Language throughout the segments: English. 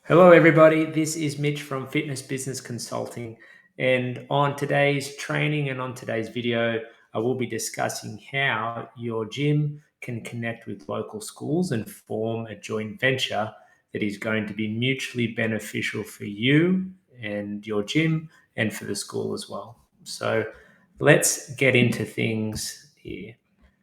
Hello, everybody. This is Mitch from Fitness Business Consulting. And on today's training and on today's video, I will be discussing how your gym can connect with local schools and form a joint venture that is going to be mutually beneficial for you and your gym and for the school as well. So let's get into things here.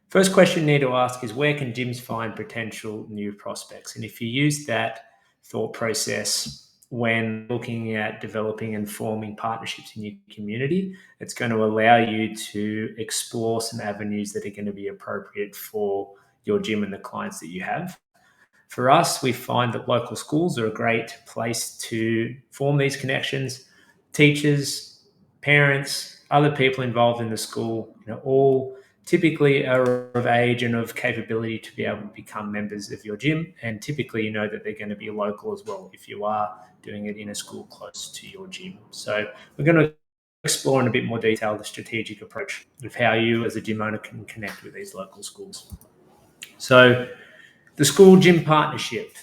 First question you need to ask is, where can gyms find potential new prospects? And if you use that thought process when looking at developing and forming partnerships in your community, it's going to allow you to explore some avenues that are going to be appropriate for your gym and the clients that you have. For us, we find that local schools are a great place to form these connections. Teachers, parents, other people involved in the school, all typically are of age and of capability to be able to become members of your gym. And typically, you know that they're going to be local as well if you are doing it in a school close to your gym. So we're going to explore in a bit more detail the strategic approach of how you as a gym owner can connect with these local schools. So the school gym partnership,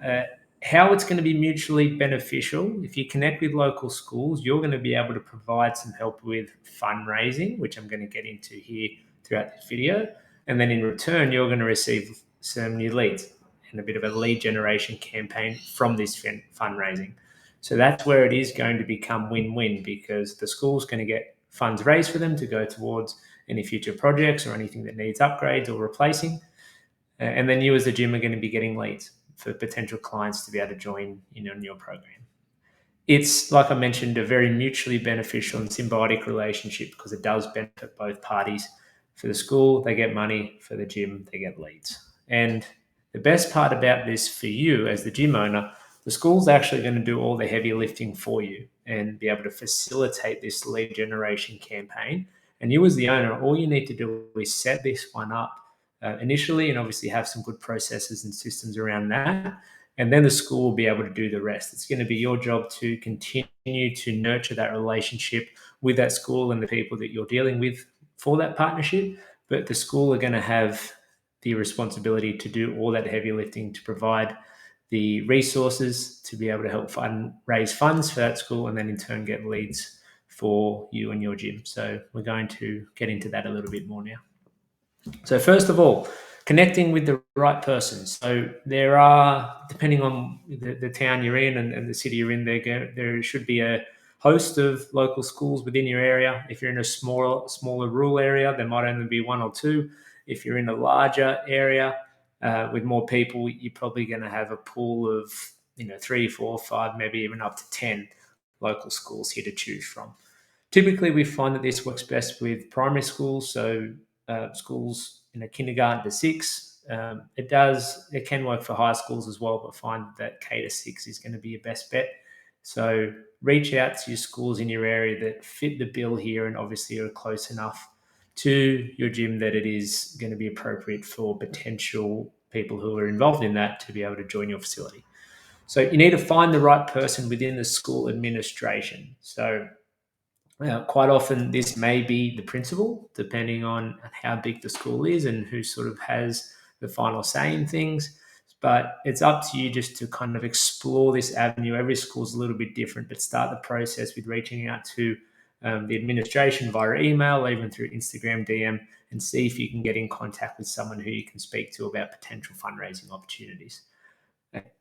uh, how it's going to be mutually beneficial. If you connect with local schools, you're going to be able to provide some help with fundraising, which I'm going to get into here throughout this video. And then in return, you're going to receive some new leads and a bit of a lead generation campaign from this fundraising. So that's where it is going to become win-win, because the school's going to get funds raised for them to go towards any future projects or anything that needs upgrades or replacing. And then you as a gym are going to be getting leads for potential clients to be able to join in your program. It's, like I mentioned, a very mutually beneficial and symbiotic relationship because it does benefit both parties. For the school, they get money. For the gym, they get leads. And the best part about this for you as the gym owner, the school's actually going to do all the heavy lifting for you and be able to facilitate this lead generation campaign. And you as the owner, all you need to do is set this one up initially, and obviously have some good processes and systems around that. And then the school will be able to do the rest. It's going to be your job to continue to nurture that relationship with that school and the people that you're dealing with for that partnership. But the school are going to have the responsibility to do all that heavy lifting to provide the resources to be able to help raise funds for that school, and then in turn get leads for you and your gym. So we're going to get into that a little bit more now. So first of all, connecting with the right person. So there are, depending on the town you're in and the city you're in, there should be a host of local schools within your area. If you're in a smaller rural area, there might only be one or two. If you're in a larger area with more people, you're probably going to have a pool of 3, 4, 5, maybe even up to 10 local schools here to choose from. Typically, we find that this works best with primary schools, so schools kindergarten to 6. It can work for high schools as well, but find that K to 6 is going to be your best bet. So reach out to your schools in your area that fit the bill here and obviously are close enough to your gym that it is going to be appropriate for potential people who are involved in that to be able to join your facility. So you need to find the right person within the school administration. So quite often, this may be the principal, depending on how big the school is and who sort of has the final say in things. But it's up to you just to kind of explore this avenue. Every school is a little bit different, but start the process with reaching out to the administration via email or even through Instagram DM, and see if you can get in contact with someone who you can speak to about potential fundraising opportunities.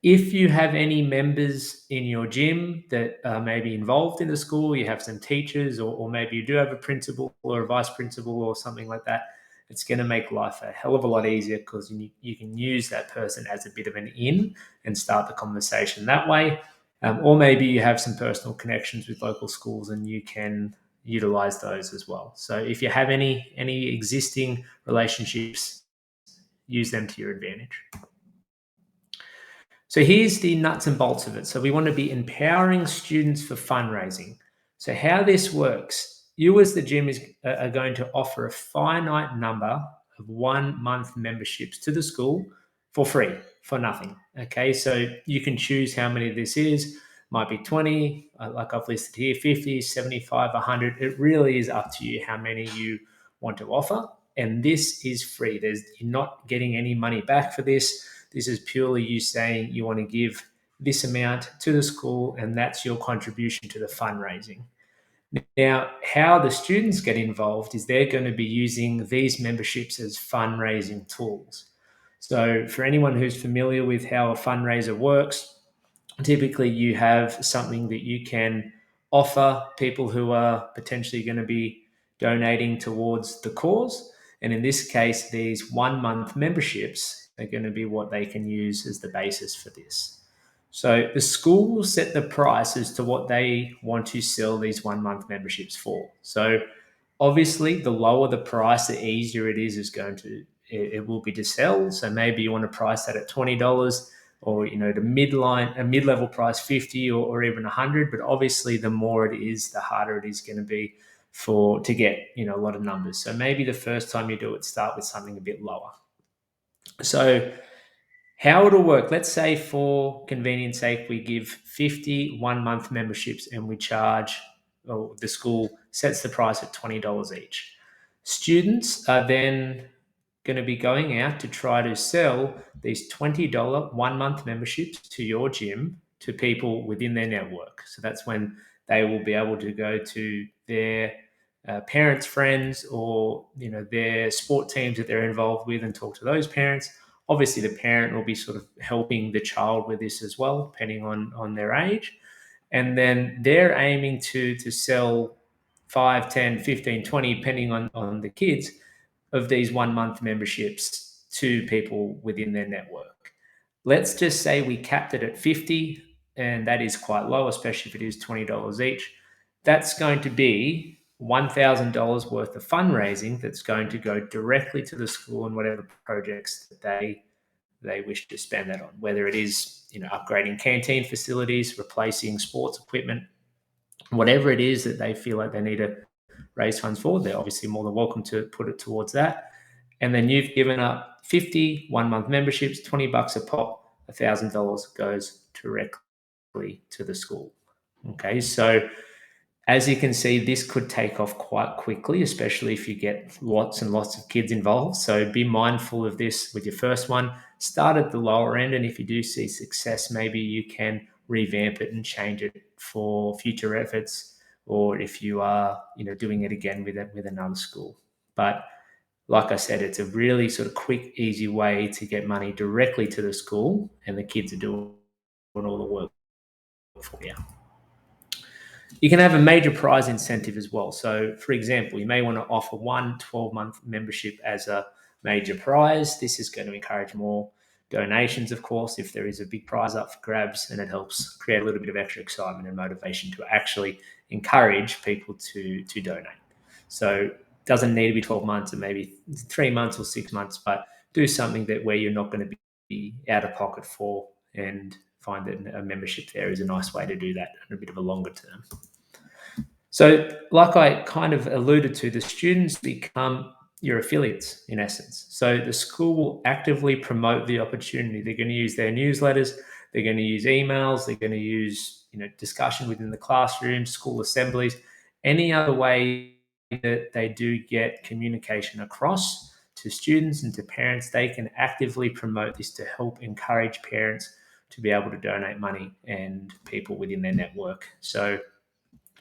If you have any members in your gym that are maybe involved in the school, you have some teachers, or maybe you do have a principal or a vice principal or something like that, it's going to make life a hell of a lot easier because you can use that person as a bit of an in and start the conversation that way. Or maybe you have some personal connections with local schools and you can utilize those as well. So if you have any existing relationships, use them to your advantage. So here's the nuts and bolts of it. So we want to be empowering students for fundraising. So how this works, you as the gym are going to offer a finite number of 1 month memberships to the school for free, for nothing. Okay, so you can choose how many this is. Might be 20, like I've listed here, 50, 75, 100. It really is up to you how many you want to offer. And this is free. You're not getting any money back for this. This is purely you saying you want to give this amount to the school, and that's your contribution to the fundraising. Now, how the students get involved is they're going to be using these memberships as fundraising tools. So, for anyone who's familiar with how a fundraiser works, typically you have something that you can offer people who are potentially going to be donating towards the cause. And in this case, these 1 month memberships are going to be what they can use as the basis for this. So the school will set the price as to what they want to sell these 1 month memberships for. So obviously, the lower the price, the easier it is going to it will be to sell. So maybe you want to price that at $20, or the a mid-level price 50, or even 100. But obviously, the more it is, the harder it is going to be to get a lot of numbers. So maybe the first time you do it, start with something a bit lower. So how it'll work, let's say for convenience sake, we give 50 1 month memberships, and we charge, or the school sets the price at $20 each. Students are then going to be going out to try to sell these $20 1 month memberships to your gym to people within their network. So that's when they will be able to go to their parents, friends, or their sport teams that they're involved with, and talk to those parents. Obviously, the parent will be sort of helping the child with this as well, depending on their age. And then they're aiming to sell 5, 10, 15, 20, depending on the kids, of these 1 month memberships to people within their network. Let's just say we capped it at 50, and that is quite low, especially if it is $20 each. That's going to be $1,000 worth of fundraising that's going to go directly to the school and whatever projects that they wish to spend that on, whether it is upgrading canteen facilities, replacing sports equipment, whatever it is that they feel like they need to raise funds for. They're obviously more than welcome to put it towards that. And then you've given up 50 1 month memberships, $20 a pop, $1,000 goes directly to the school. Okay, so as you can see, this could take off quite quickly, especially if you get lots and lots of kids involved. So be mindful of this with your first one. Start at the lower end, and if you do see success, maybe you can revamp it and change it for future efforts, or if you are doing it again with another school. But like I said, it's a really sort of quick, easy way to get money directly to the school, and the kids are doing all the work for you. You can have a major prize incentive as well. So, for example, you may want to offer one 12-month membership as a major prize. This is going to encourage more donations, of course, if there is a big prize up for grabs, and it helps create a little bit of extra excitement and motivation to actually encourage people to donate. So, it doesn't need to be 12 months, and maybe 3 months or 6 months, but do something that where you're not going to be out of pocket for, and find that a membership there is a nice way to do that in a bit of a longer term. So, like I kind of alluded to, the students become your affiliates in essence. So, the school will actively promote the opportunity. They're going to use their newsletters, they're going to use emails, they're going to use discussion within the classroom, school assemblies, any other way that they do get communication across to students and to parents. They can actively promote this to help encourage parents to be able to donate money and people within their network. So,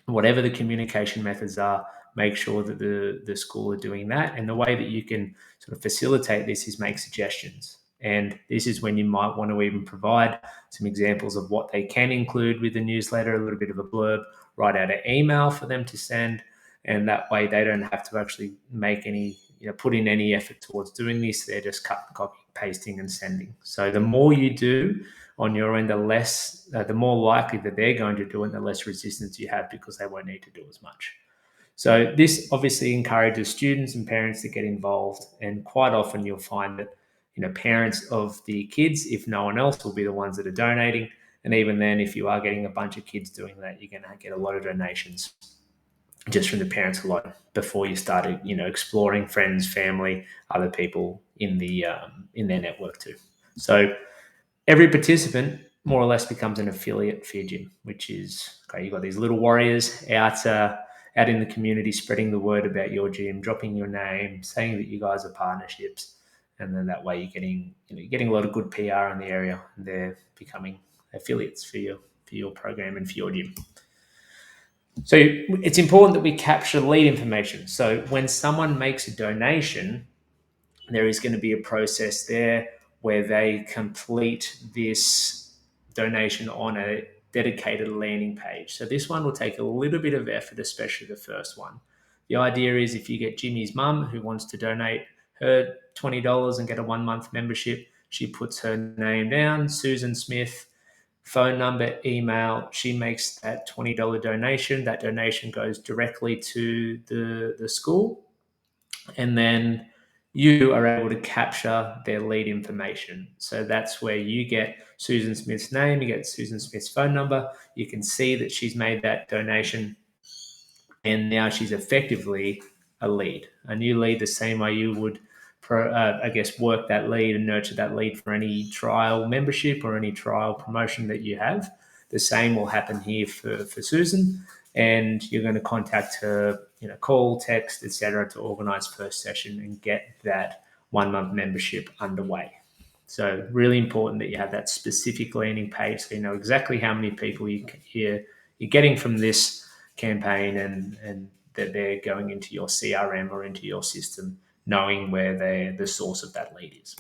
whatever the communication methods are, make sure that the school are doing that. And the way that you can sort of facilitate this is make suggestions. And this is when you might want to even provide some examples of what they can include with the newsletter, a little bit of a blurb, write out an email for them to send. And that way they don't have to actually make any, put in any effort towards doing this. They're just copy, pasting and sending. So the more you do on your end, the more likely that they're going to do it, and the less resistance you have, because they won't need to do as much. So this obviously encourages students and parents to get involved, and quite often you'll find that parents of the kids, if no one else, will be the ones that are donating. And even then, if you are getting a bunch of kids doing that, you're going to get a lot of donations just from the parents alone before you started exploring friends, family, other people in their network too. So every participant more or less becomes an affiliate for your gym, which is great. You've got these little warriors out in the community, spreading the word about your gym, dropping your name, saying that you guys are partnerships, and then that way you're getting a lot of good PR in the area, and they're becoming affiliates for your program and for your gym. So it's important that we capture lead information. So when someone makes a donation, there is going to be a process there where they complete this donation on a dedicated landing page. So this one will take a little bit of effort, especially the first one. The idea is if you get Jimmy's mum who wants to donate her $20 and get a 1 month membership, she puts her name down, Susan Smith, phone number, email. She makes that $20 donation. That donation goes directly to the school. And then you are able to capture their lead information. So that's where you get Susan Smith's name, you get Susan Smith's phone number. You can see that she's made that donation, and now she's effectively a lead, a new lead, the same way you would, work that lead and nurture that lead for any trial membership or any trial promotion that you have. The same will happen here for Susan, and you're going to contact her, call, text, etc., to organize first session and get that 1 month membership underway. So really important that you have that specific landing page so you know exactly how many people you're getting from this campaign, and that they're going into your CRM or into your system, knowing where the source of that lead is.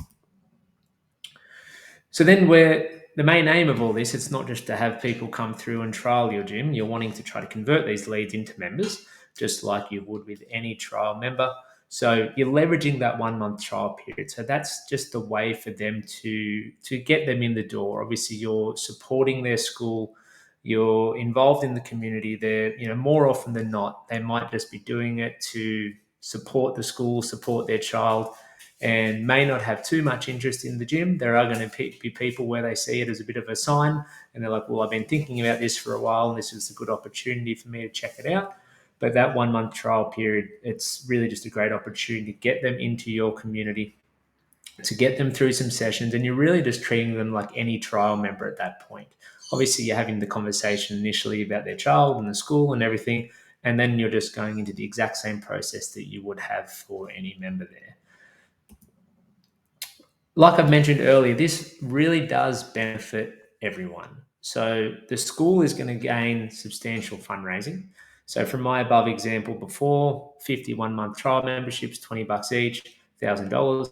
So then where the main aim of all this, it's not just to have people come through and trial your gym. You're wanting to try to convert these leads into members, just like you would with any trial member. So you're leveraging that 1 month trial period. So that's just a way for them to get them in the door. Obviously, you're supporting their school, you're involved in the community. They're, more often than not, they might just be doing it to support the school, support their child, and may not have too much interest in the gym. There are going to be people where they see it as a bit of a sign, and they're like, well, I've been thinking about this for a while, and this is a good opportunity for me to check it out. But that 1 month trial period, it's really just a great opportunity to get them into your community, to get them through some sessions, and you're really just treating them like any trial member at that point. Obviously, you're having the conversation initially about their child and the school and everything, and then you're just going into the exact same process that you would have for any member there. Like I've mentioned earlier, this really does benefit everyone. So the school is going to gain substantial fundraising. So from my above example before, 51 month trial memberships, $20 each, $1,000.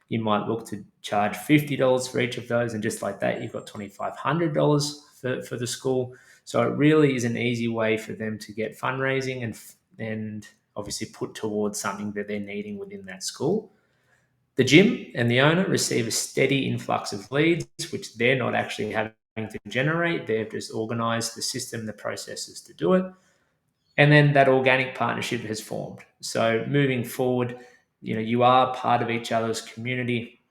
You might look to charge $50 for each of those, and just like that, you've got $2,500 for the school. So it really is an easy way for them to get fundraising and obviously put towards something that they're needing within that school. The gym and the owner receive a steady influx of leads, which they're not actually having to generate. They've just organized the system, the processes to do it. And then that organic partnership has formed. So moving forward, you are part of each other's community.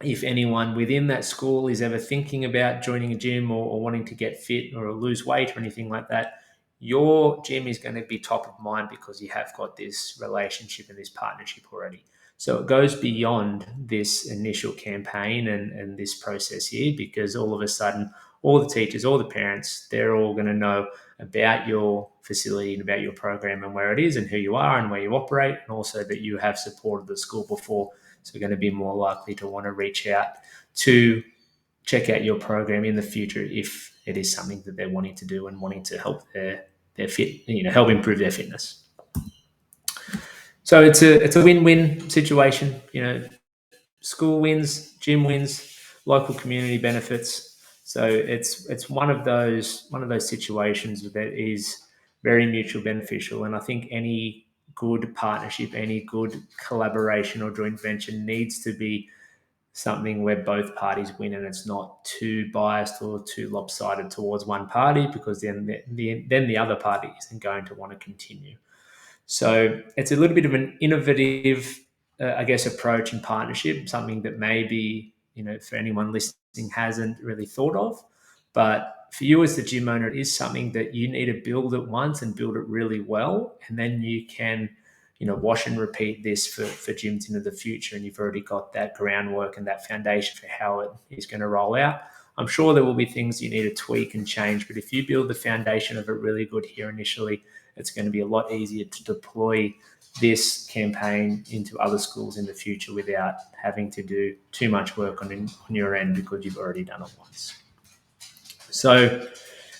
If anyone within that school is ever thinking about joining a gym or wanting to get fit or lose weight or anything like that, your gym is going to be top of mind because you have got this relationship and this partnership already. So it goes beyond this initial campaign and this process here, because all of a sudden, all the teachers, all the parents, they're all going to know about your facility and about your program and where it is and who you are and where you operate, and also that you have supported the school before. So we're going to be more likely to want to reach out to check out your program in the future if it is something that they're wanting to do and wanting to help their fit, help improve their fitness. So it's a win-win situation. School wins, gym wins, local community benefits. So it's one of those situations that is very mutual beneficial. And I think any good partnership, any good collaboration or joint venture needs to be something where both parties win, and it's not too biased or too lopsided towards one party, because then the other party isn't going to want to continue. So it's a little bit of an innovative, approach and partnership, something that maybe, for anyone listening hasn't really thought of. But for you as the gym owner, it is something that you need to build it once and build it really well. And then you can, wash and repeat this for gyms into the future. And you've already got that groundwork and that foundation for how it is going to roll out. I'm sure there will be things you need to tweak and change, but if you build the foundation of it really good here initially, it's going to be a lot easier to deploy this campaign into other schools in the future without having to do too much work on your end, because you've already done it once. So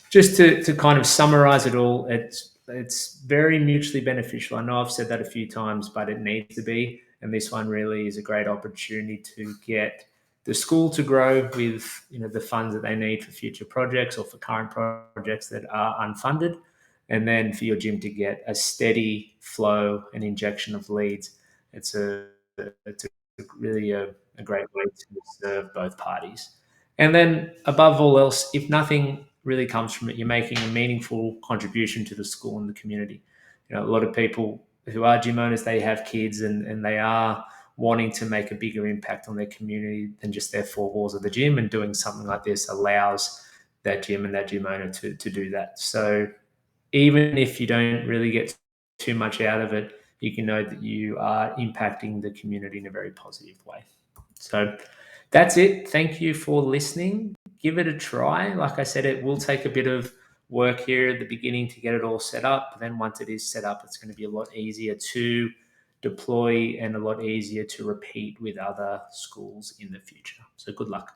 just to kind of summarize it all, it's very mutually beneficial. I know I've said that a few times, but it needs to be. And this one really is a great opportunity to get the school to grow with the funds that they need for future projects or for current projects that are unfunded, and then for your gym to get a steady flow and injection of leads. It's really a great way to serve both parties. And then, above all else, if nothing really comes from it, you're making a meaningful contribution to the school and the community. A lot of people who are gym owners, they have kids, and they are wanting to make a bigger impact on their community than just their four walls of the gym. And doing something like this allows that gym and that gym owner to do that. So even if you don't really get too much out of it, you can know that you are impacting the community in a very positive way. So that's it. Thank you for listening. Give it a try. Like I said, it will take a bit of work here at the beginning to get it all set up. But then once it is set up, it's going to be a lot easier to deploy and a lot easier to repeat with other schools in the future. So good luck.